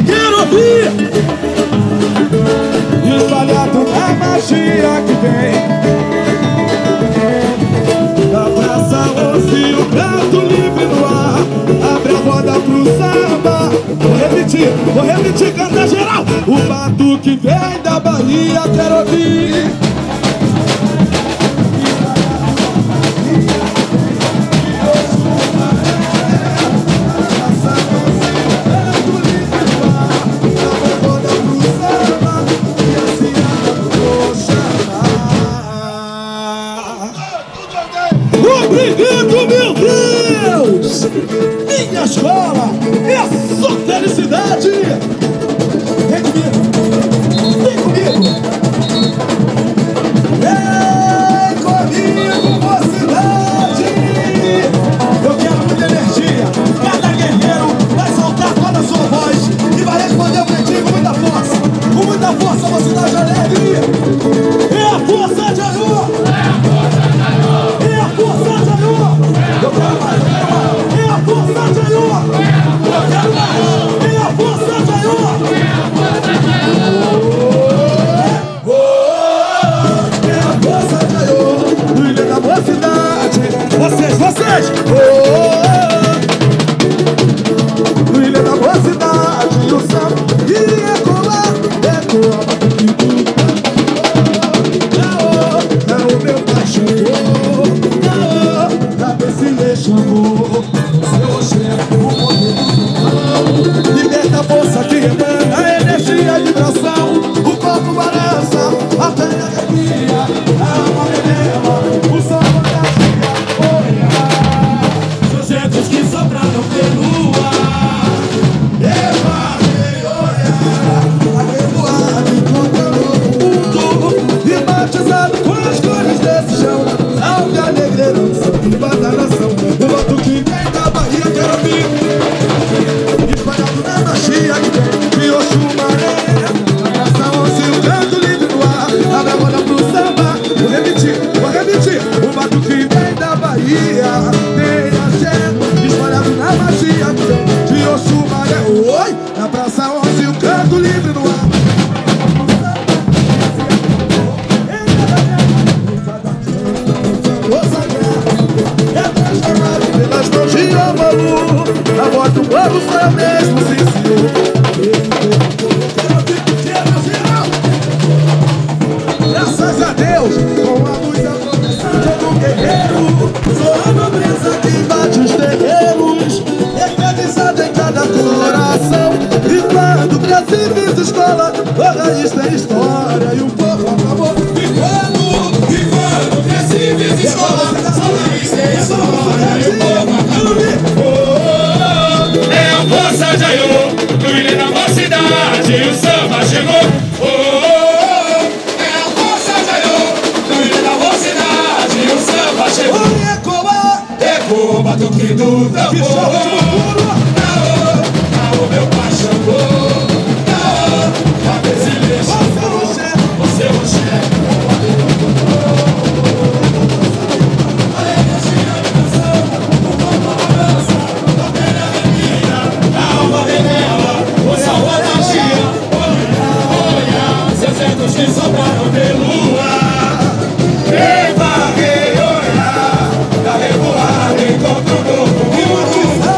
Quero ouvir. Espalhado na magia que vem da Praça 11, o canto livre no ar. Abre a roda pro samba. Vou repetir, canta geral. O batuque vem da Bahia, quero ouvir. Obrigado, meu Deus! Minha escola é só felicidade! Vem comigo! Vem comigo! Vem comigo, mocidade! Eu quero muita energia! Cada guerreiro vai soltar toda a sua voz e vai responder o pretinho com muita força! Com muita força, mocidade alegre! É a força de Aru! É a força de Aru! É a força de Aru! Eu quero mais! É a força de Aru! Eu quero mais! É a força de Aru! É a força de Aru! É a força de Aru! O ilha da mocidade! Vocês! O ilha da mocidade! E o samba! E ecoa! É o meu pai chegou! Cabeça me chamou! Seu chefe, o poder! Liberta a força que emana, a energia e vibração. O corpo balança, a pele arrepia, a alma venema, o samba da chia, olha. Seus ventos que sopraram pelo ar. Eva, olha, a revoada encontrando o mundo. E batizado com as cores desse chão. Salve a negreira, samba da nação. O batuque vem da Bahia, quero ouvir. Espalhado na magia que vem de Oxumaré. Praça 11, o canto livre no ar. Abre a roda pro samba. Vou repetir. O batuque vem da Bahia. Tem axé. Espalhado na magia que vem de Oxumaré. Oi! Na Praça 11, o canto livre no ar. É transformado pelas mãos de Obalu. A voz do povo foi o mesmo, sim, senhor. Graças a Deus, com a luz a proteção do guerreiro. Sou a nobreza que invade os terreiros, eternizada em cada coração. E quando pra civis escola, a raiz tem história e o povo acabou. E quando pra civis escola, a raiz tem história e o povo acabou. É a força de Aru, no ilha da mocidade, o samba chegou. É a força de Aru, no ilha da mocidade, o samba chegou. Ecoa, batuque do tambor. Caô, meu pai chamou. Caô, cabeça me chamou. Você é o chefe, que sobraram pelo ar. Eva, olha, da revoada encontra o novo mundo.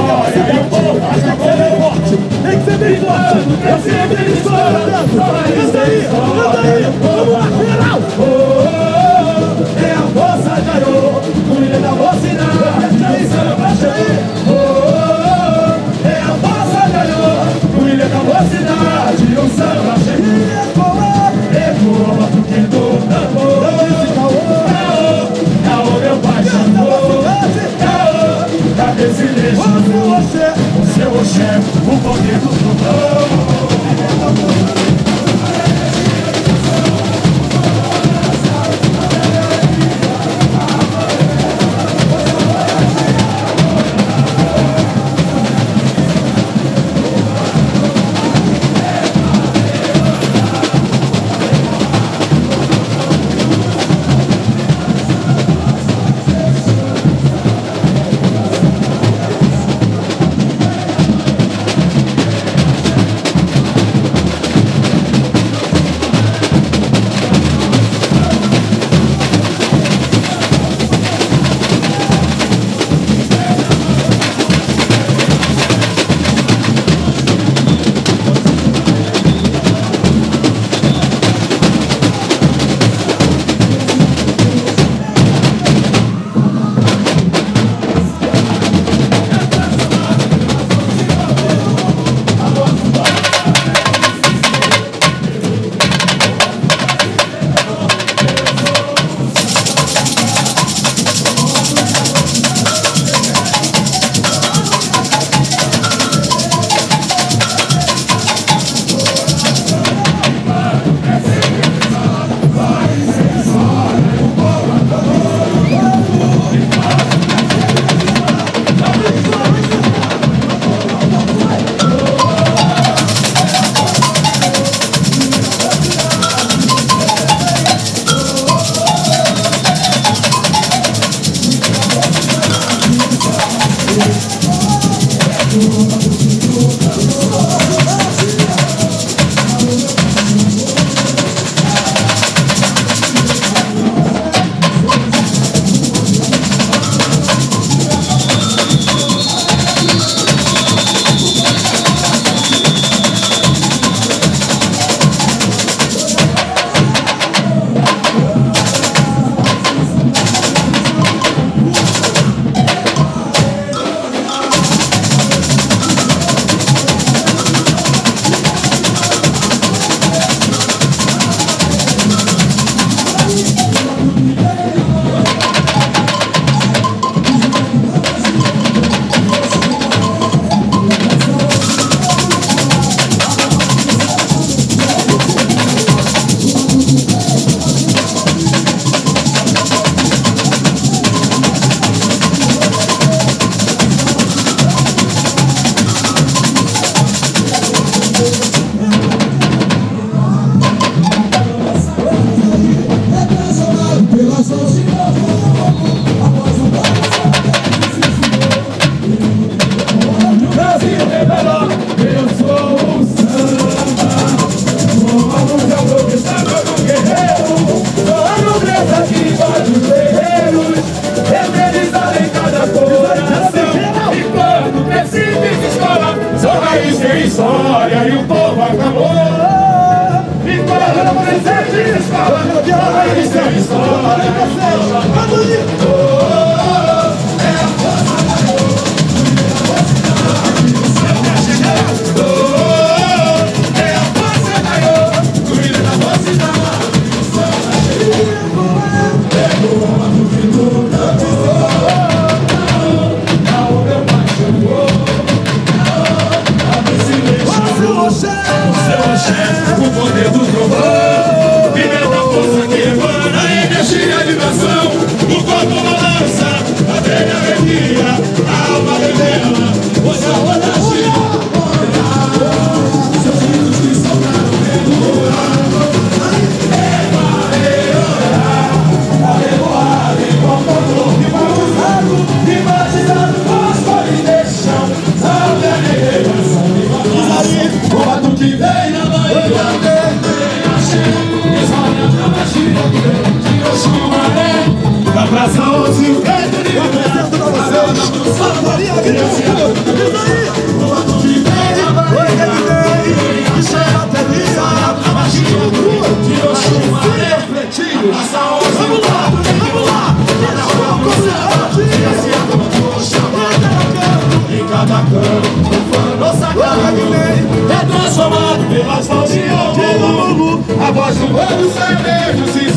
história e o povo acha que ele é forte. Tem que ser bem forte. Eu sei que ele estoura tanto. Canta aí, vamos lá, geral. É a força de Aiô, o líder da mocidade, o samba chegou. É a força de Aiô, o líder da mocidade, o samba chegou. Ecoa, batuquendo o tambor. Caô, meu pai chamou. Caô, cadê esse lixo? O seu Oxé, o poder do trovão. História e o povo acabou. E quando presente escola, raiz tem história e o povo acabou. É a força da Aiô, é a força da Aiô, o líder da mocidade, o samba chegou. Ecoa, batuquendo o tambor. Caô, meu pai chamou. O seu Oxé, o poder do trovão. Viver da força que emana energia de nação. O corpo balança, a velha alegria, a alma revela. Hoje a roda gira. Seus filhos que soltaram pelo ar. Arrevoado igual motor de batizado. Imaginado fósforo e deixam. Salve a revelação de o batuque vem na Bahia, vem a cheia, espalha pra baixinha que vem de Oxumaré. Da praça 11 o canto de Maria, cada canto, profano sagrado, é transformado pelas mãos de Ogum. A voz do bando sertanejo se